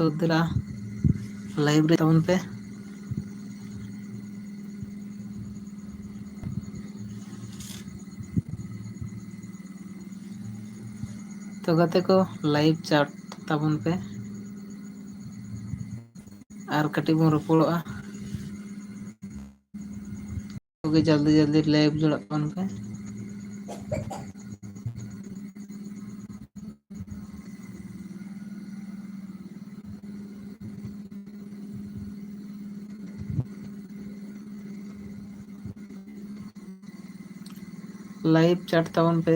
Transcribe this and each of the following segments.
ᱛᱚ ᱫᱮᱞᱟ ᱞᱟᱭᱤᱵ ᱨᱮ ᱛᱟᱵᱚᱱ ᱯᱮ᱾ ᱛᱚ ᱜᱟᱛᱮ ᱠᱚ ᱞᱟᱭᱤଭ ᱪᱟᱴ ᱛᱟᱵᱚᱱ ᱯᱮ᱾ ᱟᱨ ᱠᱟᱹᱴᱤᱡ ᱵᱚᱱ ᱨᱚᱯᱚᱲᱚᱜᱼᱟ᱾ ᱡᱚᱞᱫᱤ ᱡᱚᱞᱫᱤ ᱞᱟᱭᱤᱵᱷ ᱡᱚᱲᱟᱜ ᱠᱟᱱ ᱯᱮ᱾ ᱞᱟᱭᱤᱵᱷ ᱪᱟᱴ ᱛᱟᱵᱚᱱ ᱯᱮ᱾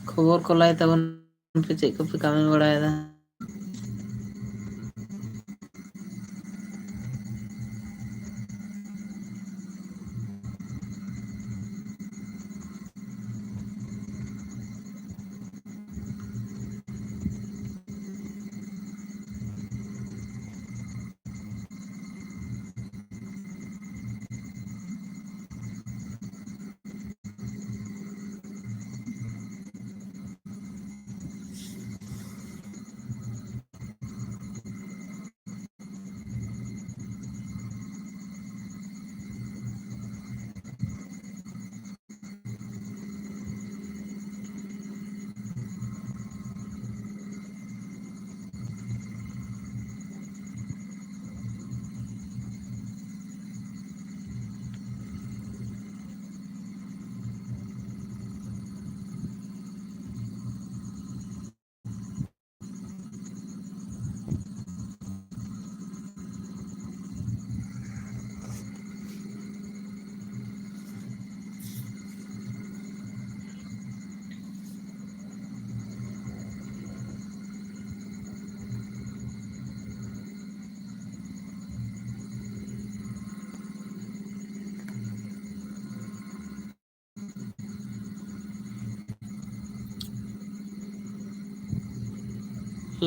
ᱠᱷᱚᱵᱚᱨ ᱠᱚ ᱞᱟᱹᱭ ᱛᱟᱵᱚᱱ ᱯᱮ ᱪᱮᱫ ᱠᱚᱯᱮ ᱠᱟᱹᱢᱤ ᱵᱟᱲᱟᱭᱮᱫᱟ᱾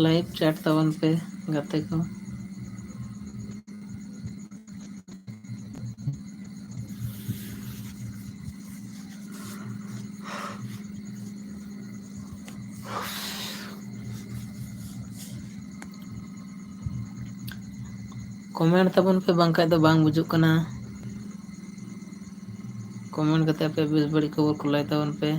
ᱞᱟᱭᱤᱵᱷ ᱪᱟᱴ ᱛᱟᱵᱚᱱ ᱯᱮ ᱜᱟᱛᱮ ᱠᱚ᱾ ᱠᱚᱢᱮᱱᱴ ᱛᱟᱵᱚᱱ ᱯᱮ ᱵᱟᱝᱠᱷᱟᱡ ᱫᱚ ᱵᱟᱝ ᱵᱩᱡᱩᱜ ᱠᱟᱱᱟ᱾ ᱠᱚᱢᱮᱱᱴ ᱠᱟᱛᱮ ᱟᱯᱮ ᱵᱮᱥ ᱵᱟᱹᱲᱤᱡ ᱠᱷᱚᱵᱚᱨ ᱠᱚ ᱞᱟᱹᱭ ᱛᱟᱵᱚᱱ ᱯᱮ᱾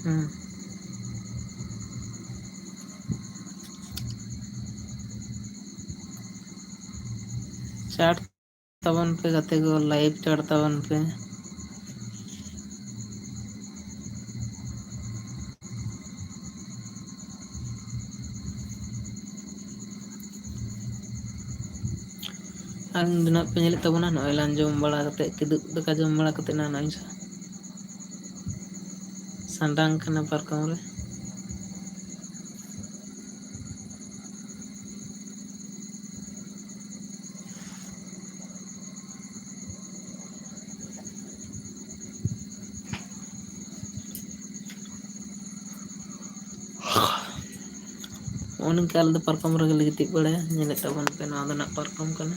ᱦᱩᱸ ᱪᱟᱴ ᱛᱟᱵᱚᱱ ᱯᱮ ᱜᱟᱛᱮ ᱠᱚ ᱞᱟᱭᱤᱵᱷ ᱪᱟᱴ ᱛᱟᱵᱚᱱ ᱯᱮ᱾ ᱟᱨ ᱫᱚ ᱱᱟᱜ ᱯᱮ ᱧᱮᱞᱮᱫ ᱛᱟᱵᱚᱱᱟ ᱱᱚᱜᱼᱚᱭ ᱞᱟᱝ ᱡᱚᱢ ᱵᱟᱲᱟ ᱠᱟᱛᱮᱫ ᱠᱤᱫᱩᱵ ᱫᱟᱠᱟ ᱡᱚᱢ ᱵᱟᱲᱟ ᱠᱟᱛᱮᱫ ᱱᱚᱜᱼᱚᱭ ᱥᱟᱰᱟᱝ ᱠᱟᱱᱟ ᱯᱟᱨᱠᱚᱢ ᱨᱮ᱾ ᱱᱚᱜᱼᱚ ᱱᱚᱝᱠᱟ ᱟᱞᱮ ᱫᱚ ᱯᱟᱨᱠᱚᱢ ᱨᱮᱜᱮᱞᱮ ᱜᱤᱛᱤᱡ ᱵᱟᱲᱟᱭᱟ ᱧᱮᱞᱮᱫ ᱛᱟᱵᱚᱱ ᱯᱮ ᱱᱚᱣᱟ ᱫᱚ ᱱᱟᱜ ᱯᱟᱨᱠᱚᱢ ᱠᱟᱱᱟ᱾